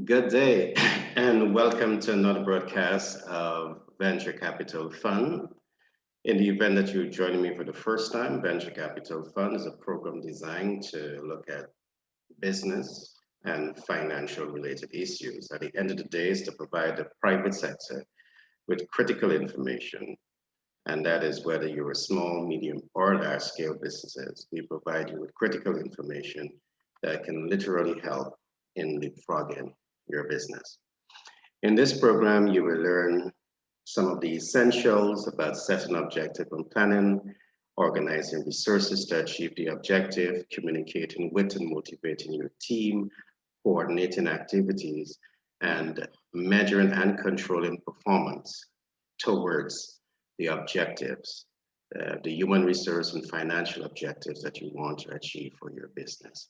Good day, and welcome to another broadcast of Venture Capital Fund. In the event that you're joining me for the first time, Venture Capital Fund is a program designed to look at business and financial related issues. At the end of the day, is to provide the private sector with critical information, and that is whether you're a small, medium, or large scale businesses. We provide you with critical information that can literally help in leapfrogging your business. In this program, you will learn some of the essentials about setting objective and planning, organizing resources to achieve the objective, communicating with and motivating your team, coordinating activities, and measuring and controlling performance towards the objectives, the human resource and financial objectives that you want to achieve for your business.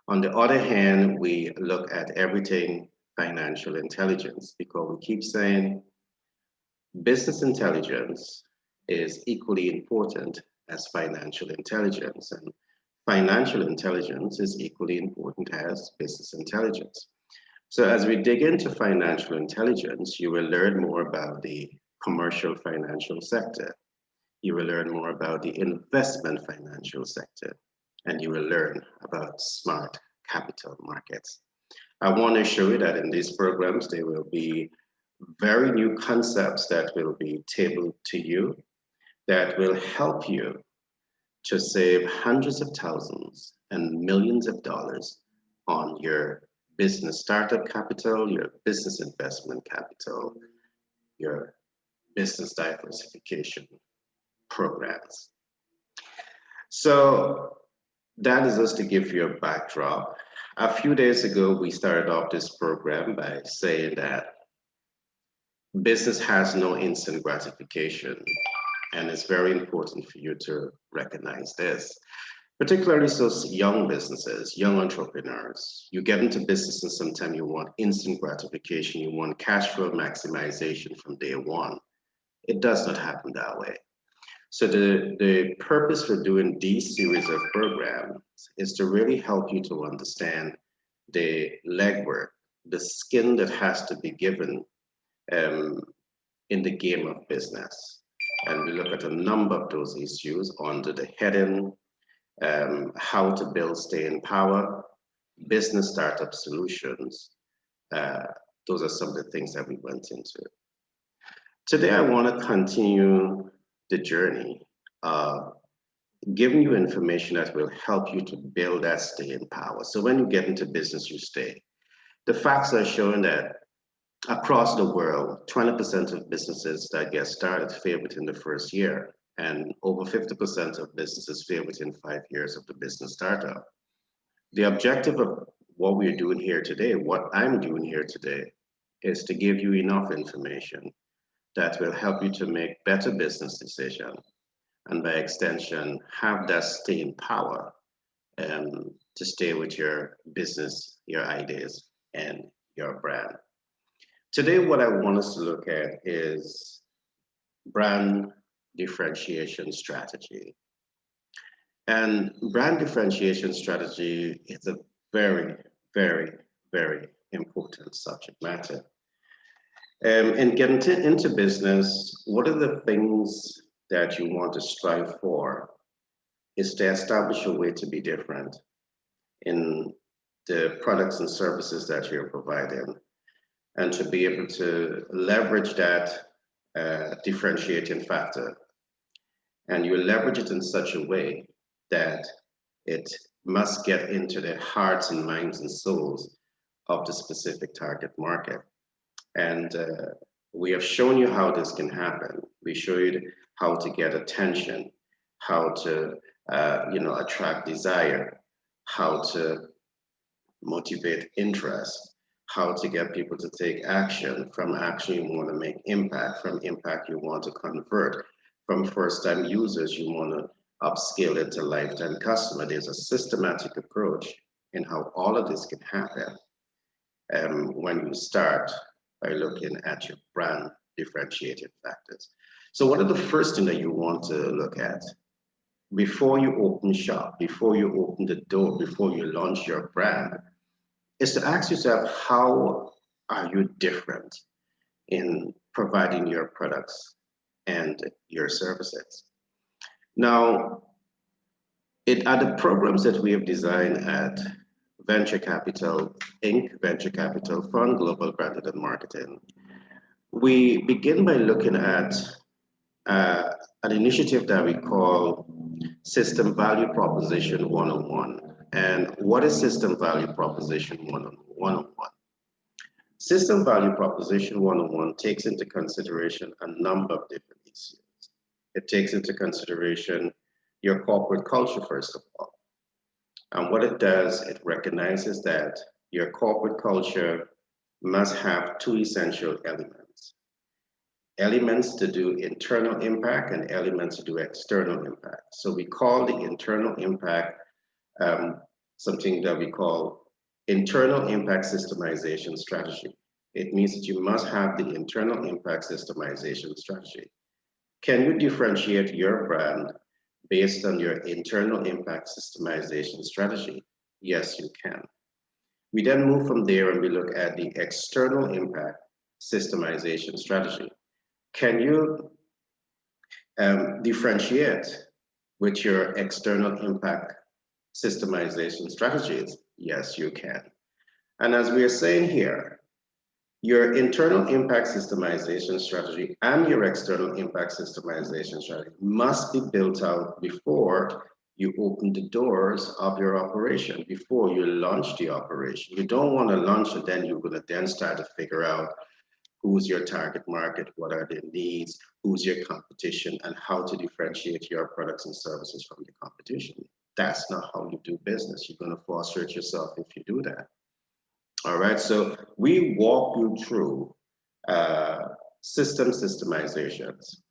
On the other hand, we look at everything financial intelligence because we keep saying business intelligence is equally important as financial intelligence, and financial intelligence is equally important as business intelligence. So as we dig into financial intelligence, you will learn more about the commercial financial sector. You will learn more about the investment financial sector, and you will learn about smart capital markets. I want to show you that in these programs, there will be very new concepts that will be tabled to you that will help you to save hundreds of thousands and millions of dollars on your business startup capital, your business investment capital, your business diversification programs. So that is just to give you a backdrop. A few days ago, we started off this program by saying that business has no instant gratification, and it's very important for you to recognize this, particularly so young businesses, young entrepreneurs. You get into business and sometimes you want instant gratification, you want cash flow maximization from day one. It does not happen that way. So the purpose for doing these series of programs is to really help you to understand the legwork, the skin that has to be given in the game of business. And we look at a number of those issues under the heading, how to build staying power, business startup solutions. Those are some of the things that we went into. Today, I want to continue the journey of giving you information that will help you to build that staying power. So when you get into business, you stay. The facts are showing that across the world, 20% of businesses that get started fail within the first year, and over 50% of businesses fail within 5 years of the business startup. The objective of what we're doing here today, what I'm doing here today, is to give you enough information that will help you to make better business decisions, and by extension, have that staying power to stay with your business, your ideas, and your brand. Today, what I want us to look at is brand differentiation strategy. And brand differentiation strategy is a very, very, very important subject matter. And getting into business, one of the things that you want to strive for is to establish a way to be different in the products and services that you're providing, and to be able to leverage that differentiating factor. And you leverage it in such a way that it must get into the hearts and minds and souls of the specific target market. And we have shown you how this can happen. We showed how to get attention, how to attract desire, how to motivate interest, how to get people to take action. From action, you want to make impact. From impact, you want to convert. From first-time users, you want to upscale it to lifetime customer. There's a systematic approach in how all of this can happen when you start by looking at your brand differentiating factors. So what are the first thing that you want to look at? Before you open shop, before you open the door, before you launch your brand, is to ask yourself, how are you different in providing your products and your services? Now, it are the programs that we have designed at Venture Capital Inc., Venture Capital Fund, Global Branded and Marketing. We begin by looking at uh, an initiative that we call System Value Proposition 101. And what is System Value Proposition 101? System Value Proposition 101 takes into consideration a number of different issues. It takes into consideration your corporate culture, first of all. And what it does, it recognizes that your corporate culture must have two essential elements. Elements to do internal impact and elements to do external impact. So we call the internal impact um, something that we call internal impact systemization strategy. It means that you must have the internal impact systemization strategy. Can you differentiate your brand based on your internal impact systemization strategy? Yes, you can. We then move from there and we look at the external impact systemization strategy. Can you differentiate with your external impact systemization strategies? Yes, you can. And as we are saying here, your internal impact systemization strategy and your external impact systemization strategy must be built out before you open the doors of your operation, before you launch the operation. You don't want to launch and then you're going to then start to figure out who's your target market, what are their needs, who's your competition, and how to differentiate your products and services from the competition. That's not how you do business. You're going to frustrate yourself if you do that. All right, so we walk you through systemizations.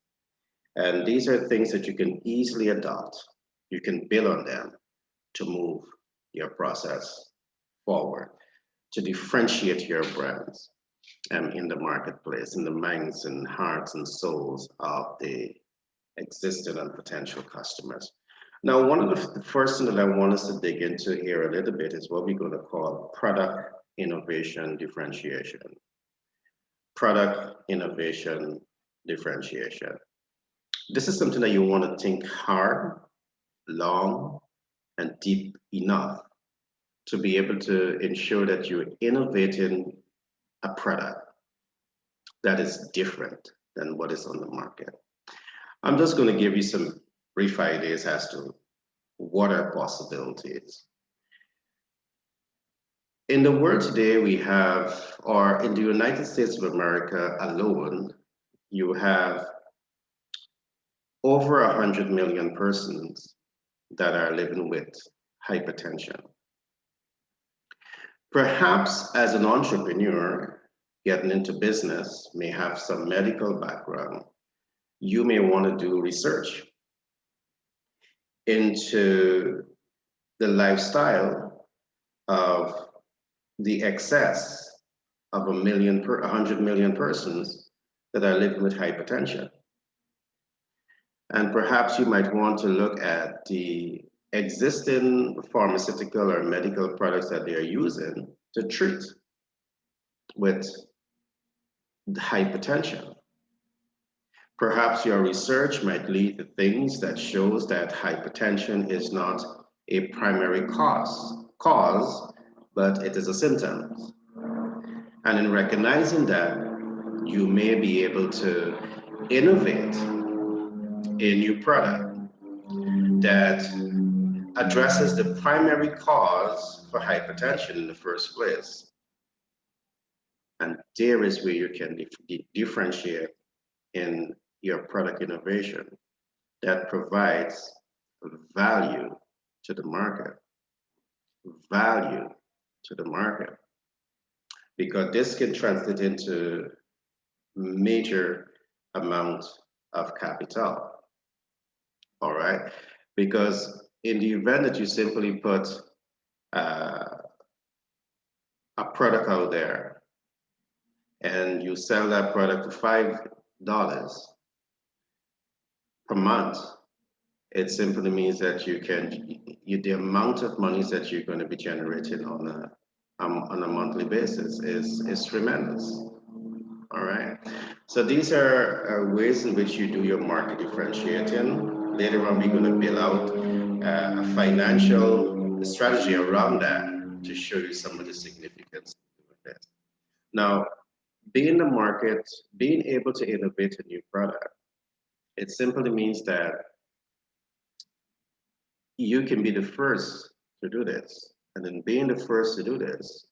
And these are things that you can easily adopt. You can build on them to move your process forward, to differentiate your brands in the marketplace, in the minds and hearts and souls of the existing and potential customers. Now, one of the first thing that I want us to dig into here a little bit is what we're going to call product innovation differentiation. Product innovation differentiation. This is something that you want to think hard, long, and deep enough to be able to ensure that you're innovating a product that is different than what is on the market. I'm just going to give you some brief ideas as to what are possibilities. In the world today, we have, or in the United States of America alone, you have over 100 million persons that are living with hypertension. Perhaps as an entrepreneur getting into business, may have some medical background, you may want to do research into the lifestyle of the excess of 100 million persons that are living with hypertension. And perhaps you might want to look at the existing pharmaceutical or medical products that they are using to treat with hypertension. Perhaps your research might lead to things that shows that hypertension is not a primary cause, but it is a symptom. And in recognizing that, you may be able to innovate a new product that addresses the primary cause for hypertension in the first place. And there is where you can differentiate in your product innovation that provides value to the market. Value to the market. Because this can translate into major amount of capital. All right? Because in the event that you simply put a product out there and you sell that product for $5 per month, it simply means that the amount of money that you're going to be generating on on a monthly basis is tremendous. All right. So these are ways in which you do your market differentiating. Later on, we're going to build out a financial strategy around that to show you some of the significance of this. Now, being the market, being able to innovate a new product, it simply means that you can be the first to do this. And then being the first to do this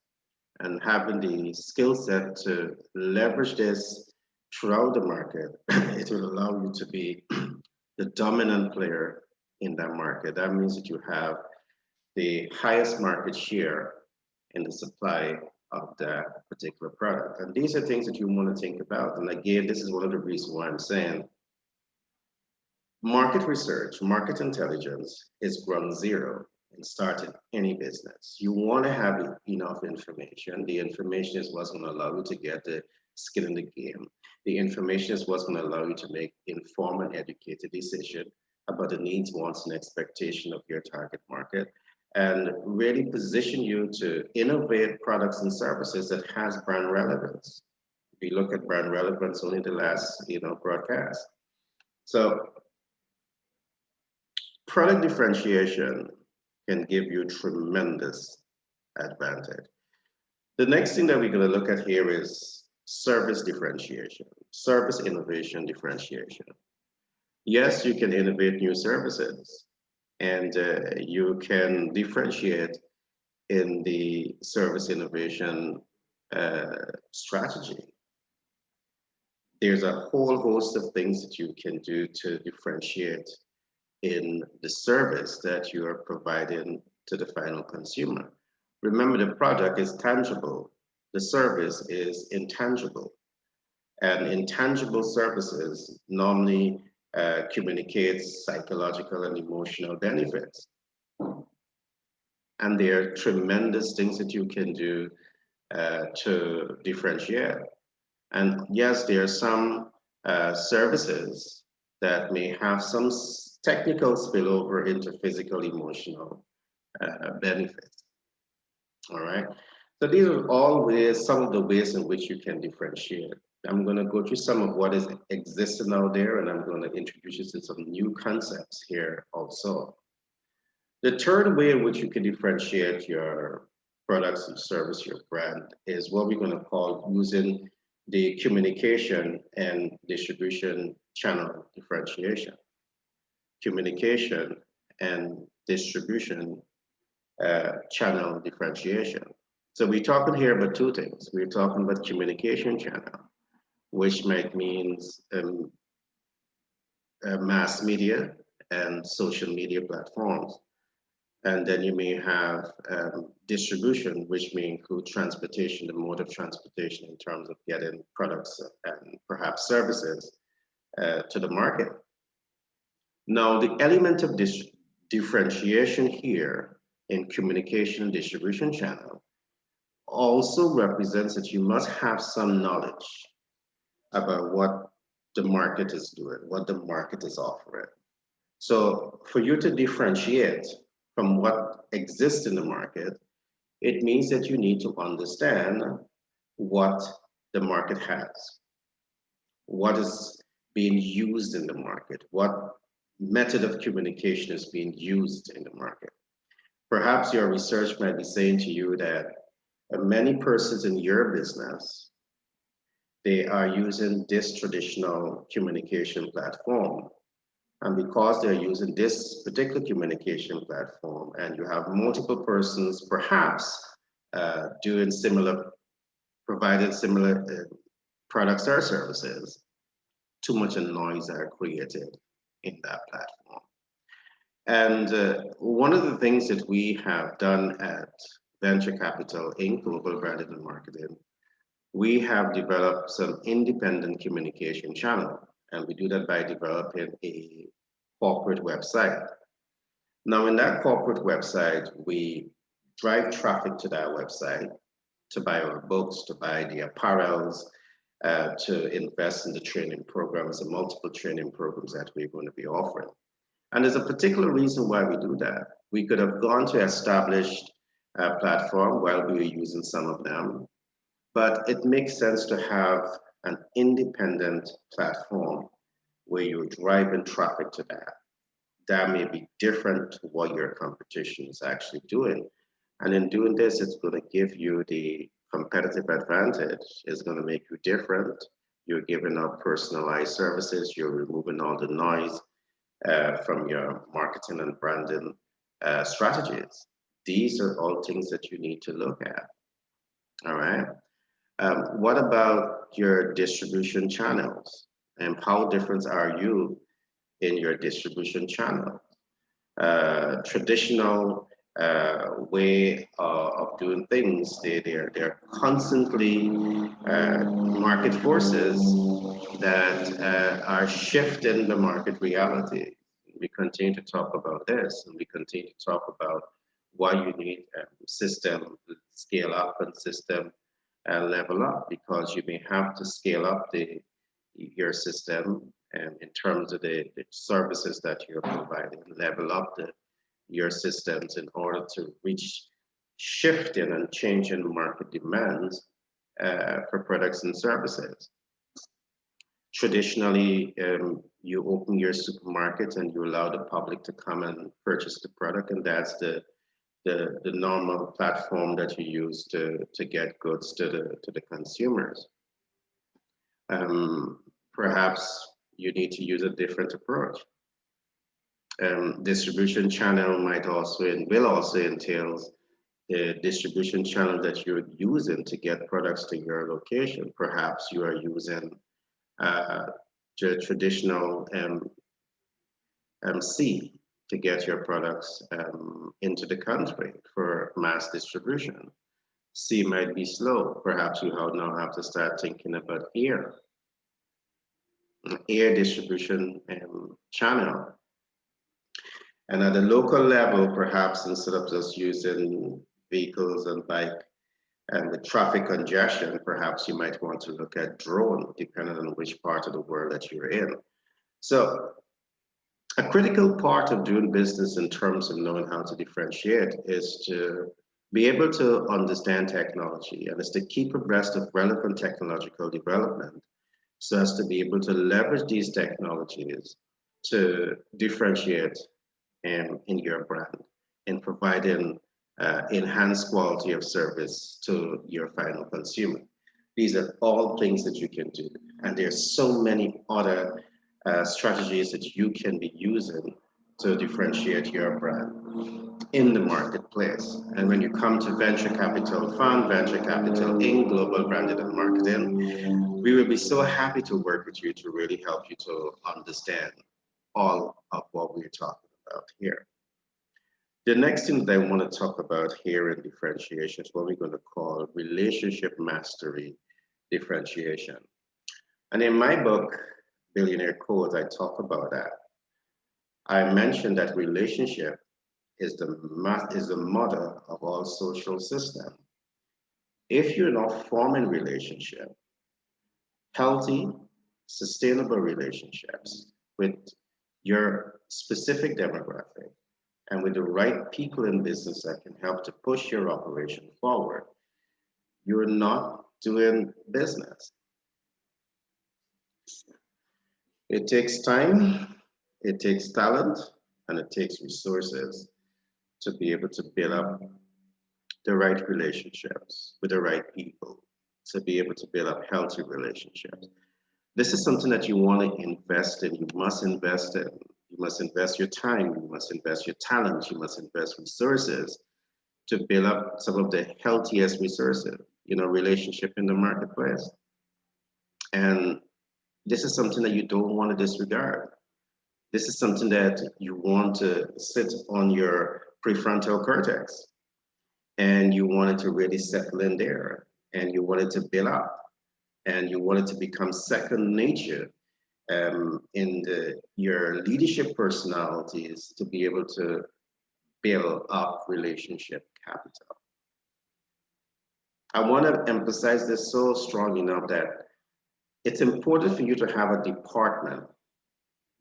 and having the skill set to leverage this throughout the market, it will allow you to be the dominant player in that market. That means that you have the highest market share in the supply of that particular product. And these are things that you want to think about. And again, this is one of the reasons why I'm saying market research, market intelligence is ground zero in starting any business. You want to have enough information. The information is what's going to allow you to get the skin in the game. The information is what's going to allow you to make informed and educated decision about the needs, wants, and expectation of your target market, and really position you to innovate products and services that has brand relevance. If you look at brand relevance only the last, broadcast. So product differentiation can give you tremendous advantage. The next thing that we're going to look at here is service differentiation, service innovation differentiation. Yes, you can innovate new services and you can differentiate in the service innovation strategy. There's a whole host of things that you can do to differentiate in the service that you are providing to the final consumer. Remember, the product is tangible, the service is intangible, and intangible services normally communicates psychological and emotional benefits. And there are tremendous things that you can do to differentiate. And yes, there are some services that may have some technical spillover into physical, emotional benefits. All right. So these are all ways, some of the ways in which you can differentiate. I'm going to go through some of what is existing out there, and I'm going to introduce you to some new concepts here also. The third way in which you can differentiate your products and service, your brand, is what we're going to call using the communication and distribution channel differentiation. Communication and distribution channel differentiation. So we're talking here about two things. We're talking about communication channel, which might means mass media and social media platforms. And then you may have distribution, which may include transportation, the mode of transportation in terms of getting products and perhaps services to the market. Now, the element of differentiation here in communication and distribution channel also represents that you must have some knowledge about what the market is doing, what the market is offering. So for you to differentiate from what exists in the market, it means that you need to understand what the market has, what is being used in the market, what method of communication is being used in the market. Perhaps your research might be saying to you that many persons in your business, they are using this traditional communication platform. And because they're using this particular communication platform and you have multiple persons perhaps doing similar, providing similar products or services, too much noise are created in that platform. And one of the things that we have done at Venture Capital Inc., Global Branding and Marketing, we have developed some independent communication channel, and we do that by developing a corporate website. Now, in that corporate website, we drive traffic to that website to buy our books, to buy the apparels, to invest in the training programs, the multiple training programs that we're going to be offering. And there's a particular reason why we do that. We could have gone to established platform while we were using some of them, but it makes sense to have an independent platform where you're driving traffic to that. That may be different to what your competition is actually doing. And in doing this, it's going to give you the competitive advantage. It's going to make you different. You're giving up personalized services. You're removing all the noise from your marketing and branding strategies. These are all things that you need to look at. All right. What about your distribution channels? And how different are you in your distribution channel? Traditional way of doing things, they're constantly market forces that are shifting the market reality. We continue to talk about this, and we continue to talk about why you need system scale up and system level up, because you may have to scale up your system in terms of the services that you're providing, level up your systems in order to reach shifting and changing market demands for products and services. Traditionally, you open your supermarket and you allow the public to come and purchase the product, and that's the normal platform that you use to get goods to the consumers. Perhaps you need to use a different approach. Distribution channel might also and will also entail the distribution channel that you're using to get products to your location. Perhaps you are using the traditional MC to get your products into the country for mass distribution. C might be slow. Perhaps you now have to start thinking about air distribution channel. And at the local level, perhaps instead of just using vehicles and bike and with traffic congestion, perhaps you might want to look at drone, depending on which part of the world that you're in. So a critical part of doing business in terms of knowing how to differentiate is to be able to understand technology, and is to keep abreast of relevant technological development so as to be able to leverage these technologies to differentiate in your brand, in providing enhanced quality of service to your final consumer. These are all things that you can do. And there's so many other strategies that you can be using to differentiate your brand in the marketplace. And when you come to Venture Capital Fund, Venture Capital Inc., Global Branding and Marketing, we will be so happy to work with you to really help you to understand all of what we're talking about here. The next thing that I want to talk about here in differentiation is what we're going to call relationship mastery differentiation. And in my book, Billionaire Codes, I talk about that. I mentioned that relationship is the mother of all social systems. If you're not forming relationship, healthy, sustainable relationships with your specific demographic and with the right people in business that can help to push your operation forward, you're not doing business. It takes time, it takes talent, and it takes resources to be able to build up the right relationships with the right people, to be able to build up healthy relationships. This is something that you want to invest in. You must invest in. You must invest your time. You must invest your talent. You must invest resources to build up some of the healthiest resources, relationship in the marketplace. And this is something that you don't want to disregard. This is something that you want to sit on your prefrontal cortex, and you want it to really settle in there, and you want it to build up, and you want it to become second nature in your leadership personalities to be able to build up relationship capital. I want to emphasize this so strong enough that it's important for you to have a department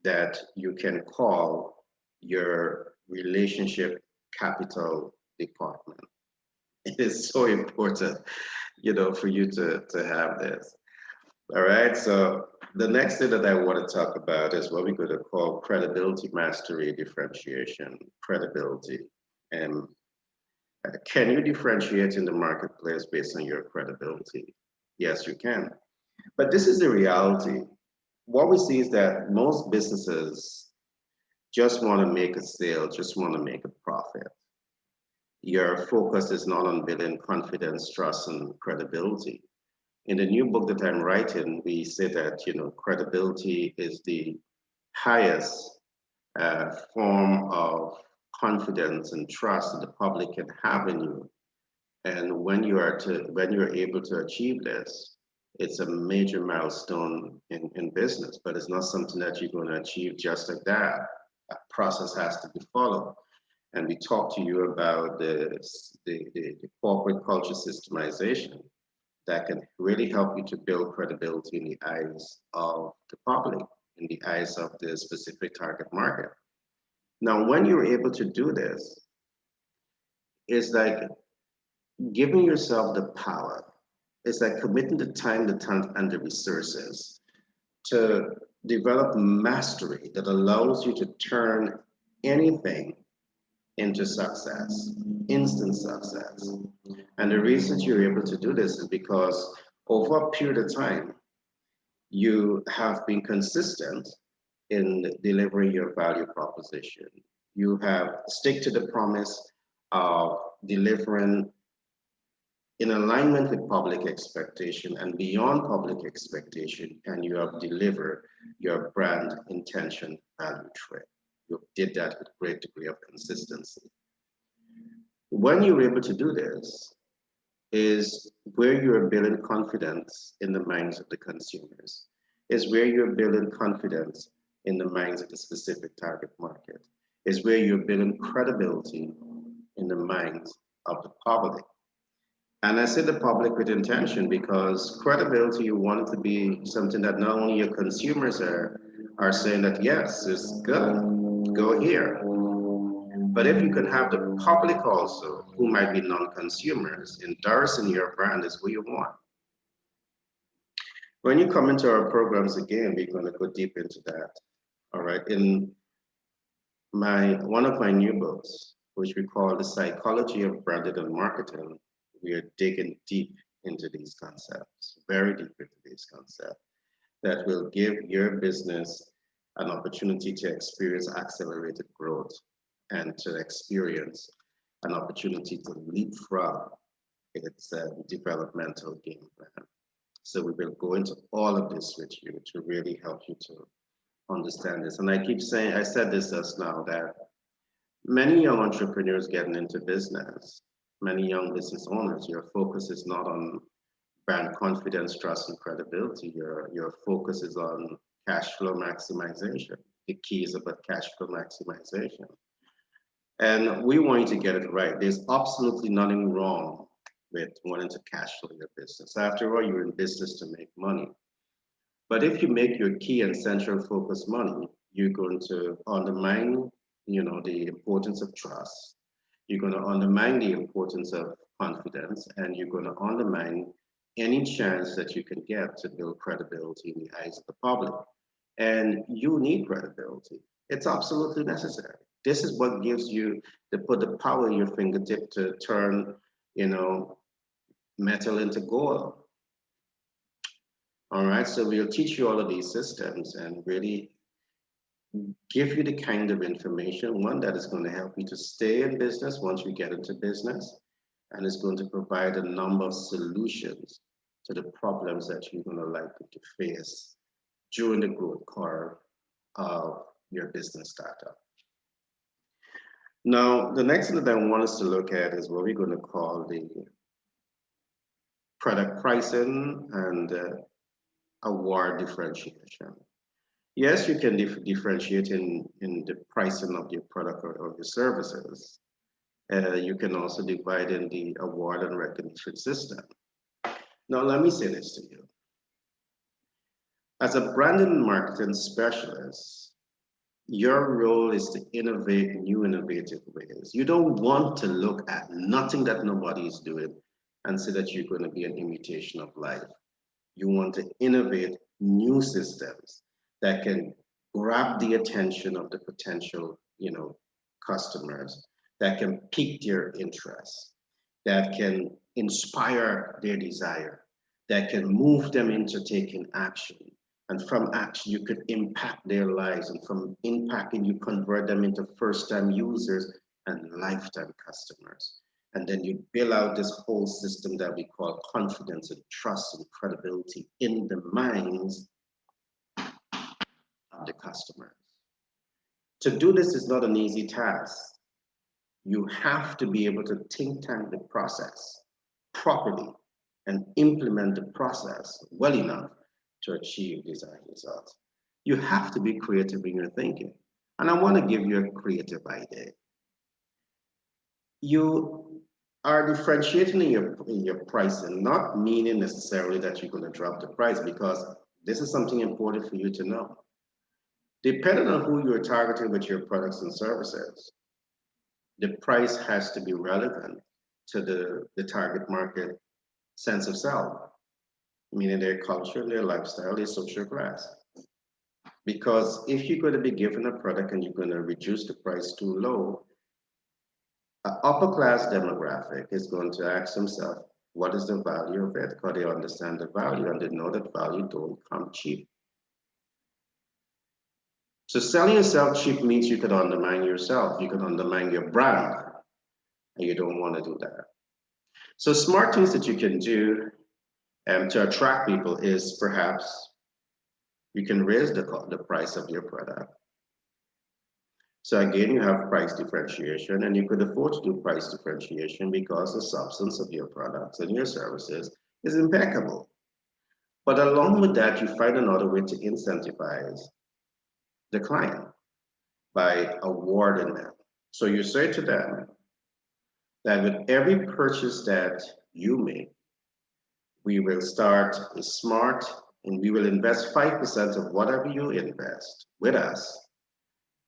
that you can call your relationship capital department. It is so important, for you to have this. All right. So the next thing that I want to talk about is what we're going to call credibility, mastery, differentiation. Credibility. And can you differentiate in the marketplace based on your credibility? Yes, you can. But this is the reality. What we see is that most businesses just want to make a sale, just want to make a profit. Your focus is not on building confidence, trust, and credibility. In the new book that I'm writing, we say that credibility is the highest form of confidence and trust that the public can have in you. And when you're able to achieve this, it's a major milestone in business, but it's not something that you're going to achieve just like that. A process has to be followed. And we talked to you about the corporate culture systemization that can really help you to build credibility in the eyes of the public, in the eyes of the specific target market. Now, when you're able to do this, it's like giving yourself the power. It's like committing the time, the talent, and the resources to develop mastery that allows you to turn anything into success, instant success. And the reason you're able to do this is because over a period of time, you have been consistent in delivering your value proposition. You have stick to the promise of delivering in alignment with public expectation and beyond public expectation, and you have delivered your brand intention value trip. You did that with great degree of consistency. When you're able to do this, is where you're building confidence in the minds of the consumers, is where you're building confidence in the minds of the specific target market, is where you're building credibility in the minds of the public. And I say the public with intention because credibility, you want it to be something that not only your consumers are saying that, yes, it's good, go here. But if you can have the public also, who might be non-consumers, endorsing your brand is what you want. When you come into our programs again, we're going to go deep into that. All right. In one of my new books, which we call The Psychology of Branding and Marketing, we are digging deep into these concepts, very deep into these concepts that will give your business an opportunity to experience accelerated growth and to experience an opportunity to leapfrog its developmental game plan. So we will go into all of this with you to really help you to understand this. And I keep saying, I said this just now, that many young entrepreneurs getting into business, many young business owners, your focus is not on brand confidence, trust, and credibility. Your focus is on cash flow maximization. The key is about cash flow maximization. And we want you to get it right. There's absolutely nothing wrong with wanting to cash flow your business. After all, you're in business to make money. But if you make your key and central focus money, you're going to undermine, the importance of trust. You're going to undermine the importance of confidence, and you're going to undermine any chance that you can get to build credibility in the eyes of the public. And you need credibility. It's absolutely necessary. This is what gives you the power in your fingertip to turn, metal into gold. All right, so we'll teach you all of these systems and really give you the kind of information, one that is going to help you to stay in business once you get into business, and is going to provide a number of solutions to the problems that you're going to likely to face during the growth curve of your business startup. Now, the next thing that I want us to look at is what we're going to call the product pricing and award differentiation. Yes, you can differentiate in the pricing of your product or your services. You can also divide in the award and recognition system. Now, let me say this to you. As a branding and marketing specialist, Your role is to innovate new innovative ways. You don't want to look at nothing that nobody is doing and say that you're going to be an imitation of life. You want to innovate new systems that can grab the attention of the potential, customers, that can pique their interest, that can inspire their desire, that can move them into taking action. And from action, you could impact their lives. And from impacting, you convert them into first time users and lifetime customers. And then you build out this whole system that we call confidence and trust and credibility in the minds of the customers. To do this is not an easy task. You have to be able to think tank the process properly and implement the process well enough to achieve desired results. You have to be creative in your thinking. And I want to give you a creative idea. You are differentiating in your pricing, not meaning necessarily that you're going to drop the price, because this is something important for you to know. Depending on who you're targeting with your products and services, the price has to be relevant to the target market sense of self, meaning their culture, their lifestyle, their social class. Because if you're going to be given a product and you're going to reduce the price too low, an upper class demographic is going to ask themselves, what is the value of it? Because they understand the value and they know that value don't come cheap. So selling yourself cheap means you could undermine yourself, you could undermine your brand, and you don't want to do that. So smart things that you can do to attract people is perhaps you can raise the price of your product. So again, you have price differentiation, and you could afford to do price differentiation because the substance of your products and your services is impeccable. But along with that, you find another way to incentivize the client by awarding them. So you say to them that with every purchase that you make, we will start a smart, and we will invest 5% of whatever you invest with us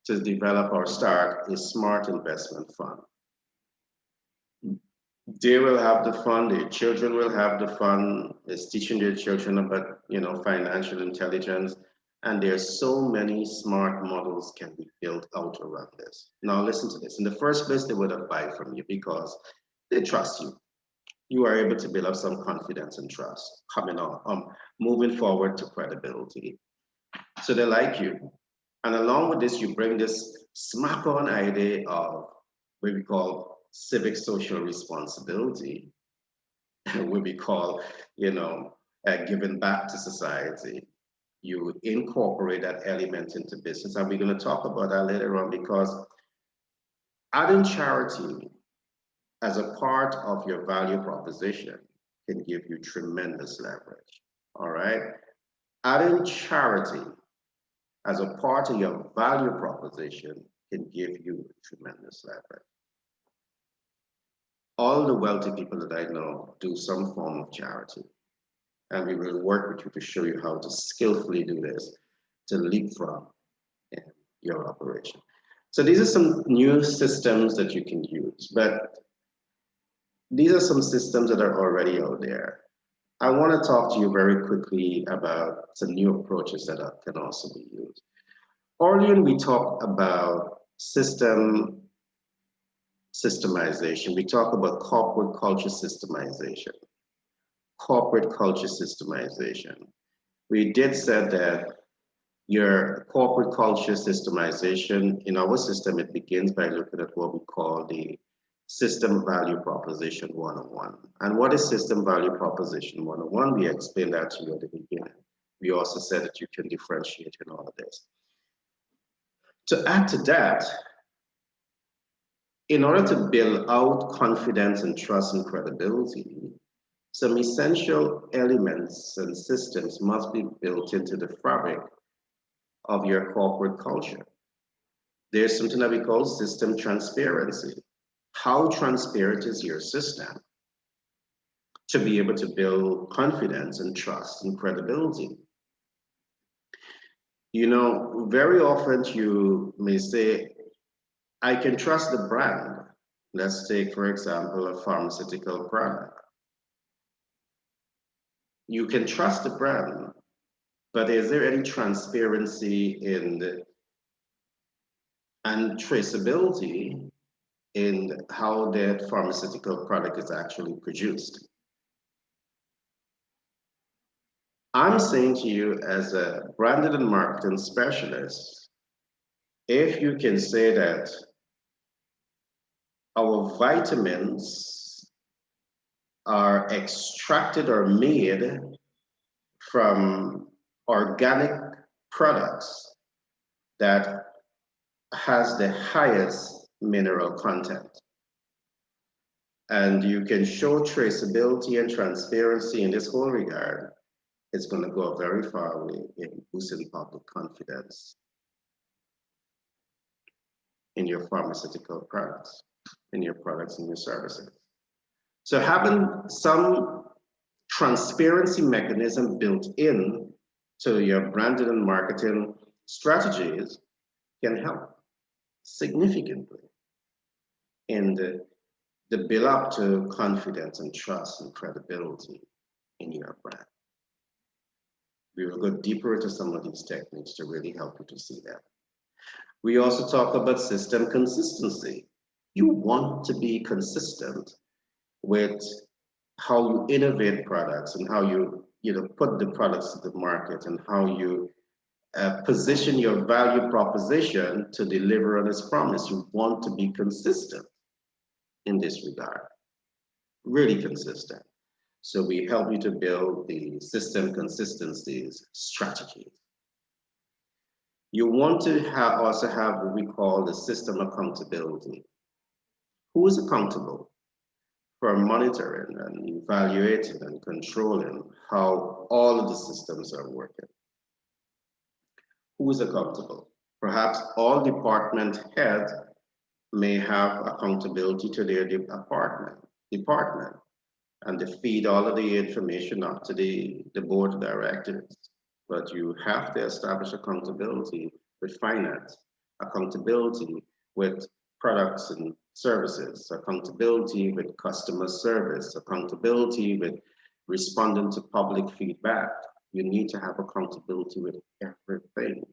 to develop or start a smart investment fund. They will have the fund, their children will have the fund, it's teaching their children about, financial intelligence. And there's so many smart models can be built out around this. Now listen to this. In the first place, they would have buy from you because they trust you. You are able to build up some confidence and trust coming on, moving forward to credibility. So they like you. And along with this, you bring this smack on idea of what we call civic social responsibility, what we call, giving back to society. You incorporate that element into business. And we're going to talk about that later on, because adding charity as a part of your value proposition can give you tremendous leverage. All right. Adding charity as a part of your value proposition can give you tremendous leverage. All the wealthy people that I know do some form of charity. And we will work with you to show you how to skillfully do this to leapfrog your operation. So these are some new systems that you can use, but these are some systems that are already out there. I want to talk to you very quickly about some new approaches that can also be used. Earlier, we talked about systemization. We talk about corporate culture systemization. Corporate culture systemization. We did say that your corporate culture systemization, in our system, it begins by looking at what we call the System Value Proposition 101. And what is System Value Proposition 101? We explained that to you at the beginning. We also said that you can differentiate in all of this. To add to that, in order to build out confidence and trust and credibility, some essential elements and systems must be built into the fabric of your corporate culture. There's something that we call system transparency. How transparent is your system to be able to build confidence and trust and credibility? Very often you may say, I can trust the brand. Let's take, for example, a pharmaceutical product. You can trust the brand, but is there any transparency and traceability in how that pharmaceutical product is actually produced? I'm saying to you as a branded and marketing specialist, if you can say that our vitamins are extracted or made from organic products that has the highest mineral content, and you can show traceability and transparency in this whole regard, it's going to go a very far way in boosting public confidence in your pharmaceutical products, in your products and your services. So having some transparency mechanism built in to your branding and marketing strategies can help significantly in the build up to confidence and trust and credibility in your brand. We will go deeper into some of these techniques to really help you to see that. We also talk about system consistency. You want to be consistent with how you innovate products and how you put the products to the market and how you position your value proposition to deliver on its promise. You want to be consistent in this regard, really consistent. So we help you to build the system consistencies strategies. You want to also have what we call the system accountability. Who is accountable for monitoring and evaluating and controlling how all of the systems are working? Who is accountable? Perhaps all department heads may have accountability to their department, and they feed all of the information up to the board of directors. But you have to establish accountability with finance, accountability with products and services, accountability with customer service, accountability with responding to public feedback. You need to have accountability with everything.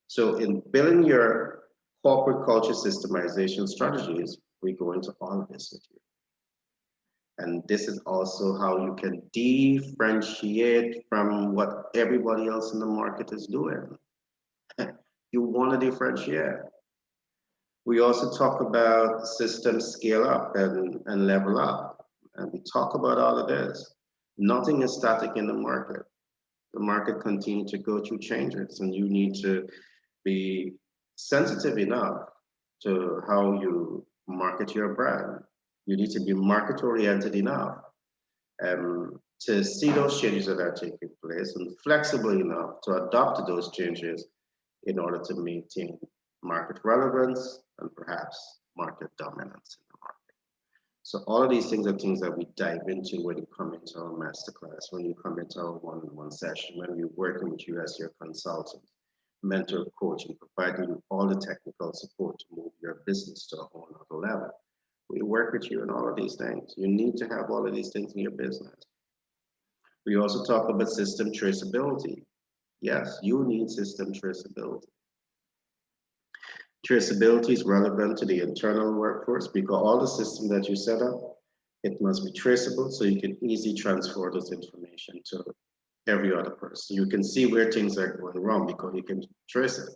So in building your corporate culture systemization strategies, we go into all of this with you. And this is also how you can differentiate from what everybody else in the market is doing. You want to differentiate. We also talk about system scale up and level up. And we talk about all of this. Nothing is static in the market. The market continues to go through changes, and you need to be sensitive enough to how you market your brand. You need to be market oriented enough to see those changes that are taking place and flexible enough to adapt to those changes in order to maintain market relevance and perhaps market dominance in the market. So all of these things are things that we dive into when you come into our masterclass, when you come into our one-on-one session, when we're working with you as your consultant, mentor, coach, and providing you all the technical support to move your business to a whole other level. We work with you on all of these things. You need to have all of these things in your business. We also talk about system traceability. Yes, you need system traceability. Traceability is relevant to the internal workforce because all the systems that you set up, it must be traceable so you can easily transfer this information to every other person. You can see where things are going wrong because you can trace it.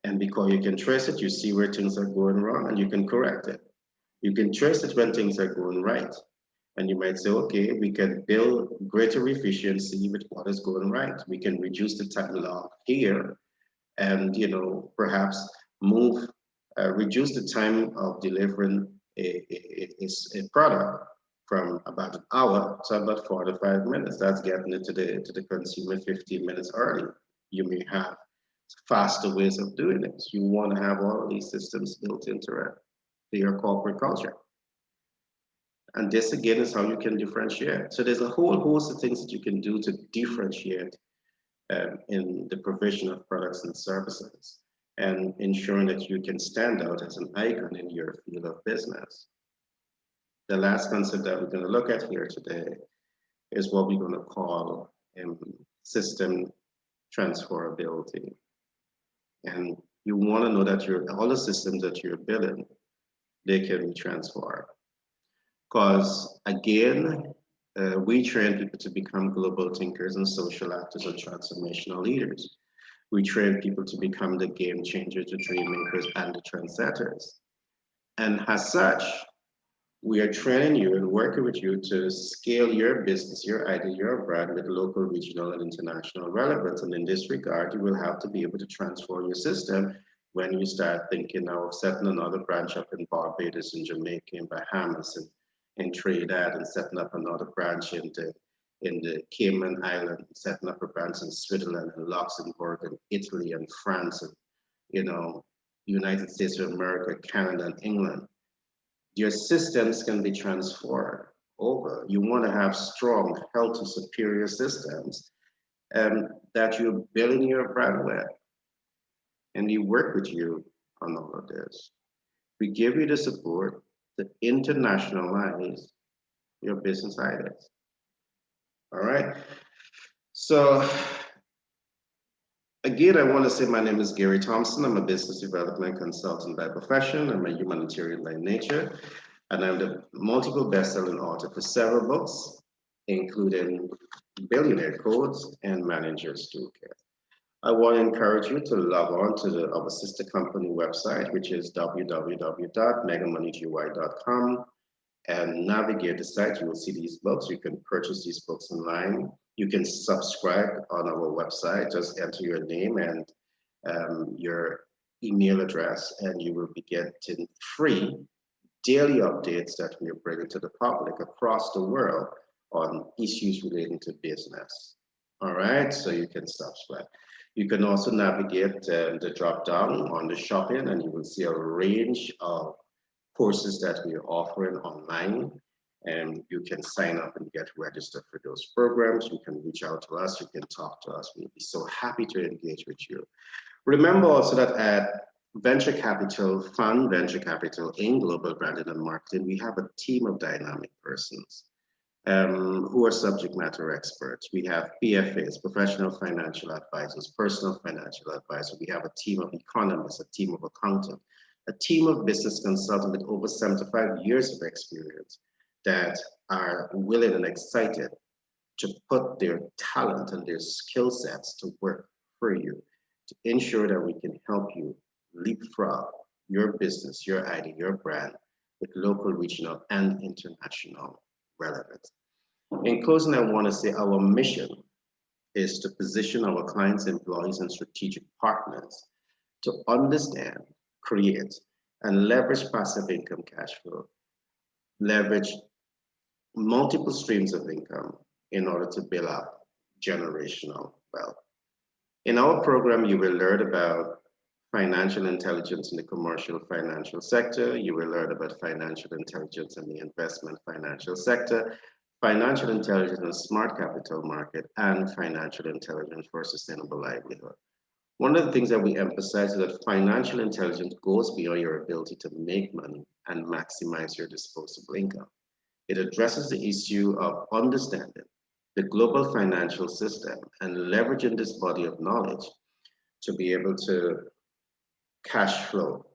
And because you can trace it, you see where things are going wrong and you can correct it. You can trace it when things are going right. And you might say, okay, we can build greater efficiency with what is going right. We can reduce the time log here and, perhaps reduce the time of delivering a product from about an hour to about 45 minutes. That's getting it to the consumer 15 minutes early. You may have faster ways of doing it. You want to have all of these systems built into it. Your corporate culture. And this again is how you can differentiate. So there's a whole host of things that you can do to differentiate in the provision of products and services, and ensuring that you can stand out as an icon in your field of business. The last concept that we're going to look at here today is what we're going to call system transferability. And you want to know that all the systems that you're building, they can be transferred. Because again, we train people to become global thinkers and social actors and transformational leaders. We train people to become the game changers, the dream makers, and the trendsetters. And as such, we are training you and working with you to scale your business, your idea, your brand with local, regional, and international relevance. And in this regard, you will have to be able to transfer your system when you start thinking of setting another branch up in Barbados, in Jamaica, in Bahamas, and in Trinidad, and setting up another branch in the Cayman Islands, setting up a branch in Switzerland and Luxembourg and Italy and France and United States of America, Canada, and England. Your systems can be transferred over. You want to have strong, healthy, superior systems that you're building your brand with. And we work with you on all of this. We give you the support to internationalize your business ideas. All right. So again, I want to say my name is Gary Thompson. I'm a business development consultant by profession. I'm a humanitarian by nature. And I'm the multiple best-selling author for several books, including Billionaire Codes and Manager's Toolkit. I want to encourage you to log on to our sister company website, which is www.megamoneygy.com, and navigate the site. You will see these books. You can purchase these books online. You can subscribe on our website. Just enter your name and your email address, and you will be getting free daily updates that we are bringing to the public across the world on issues relating to business. All right, so you can subscribe. You can also navigate the drop down on the shopping, and you will see a range of courses that we are offering online, and you can sign up and get registered for those programs. You can reach out to us, you can talk to us. We'll be so happy to engage with you. Remember also that at Venture Capital Fund, Venture Capital in Global Branding and Marketing, we have a team of dynamic persons who are subject matter experts. We have PFAs, professional financial advisors, personal financial advisors. We have a team of economists, a team of accountants, a team of business consultants with over 75 years of experience that are willing and excited to put their talent and their skill sets to work for you to ensure that we can help you leapfrog your business, your idea, your brand with local, regional, and international relevance. In closing, I want to say our mission is to position our clients, employees, and strategic partners to understand, create, and leverage passive income cash flow, leverage multiple streams of income in order to build up generational wealth. In our program, you will learn about financial intelligence in the commercial financial sector. You will learn about financial intelligence in the investment financial sector, financial intelligence in the smart capital market, and financial intelligence for sustainable livelihood. One of the things that we emphasize is that financial intelligence goes beyond your ability to make money and maximize your disposable income. It addresses the issue of understanding the global financial system and leveraging this body of knowledge to be able to cash flow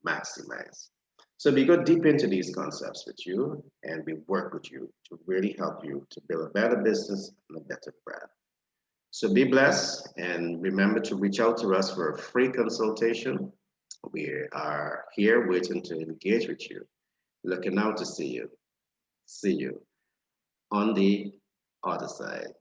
maximize. So we go deep into these concepts with you, and we work with you to really help you to build a better business and a better brand. So be blessed, and remember to reach out to us for a free consultation. We are here waiting to engage with you, looking out to see you on the other side.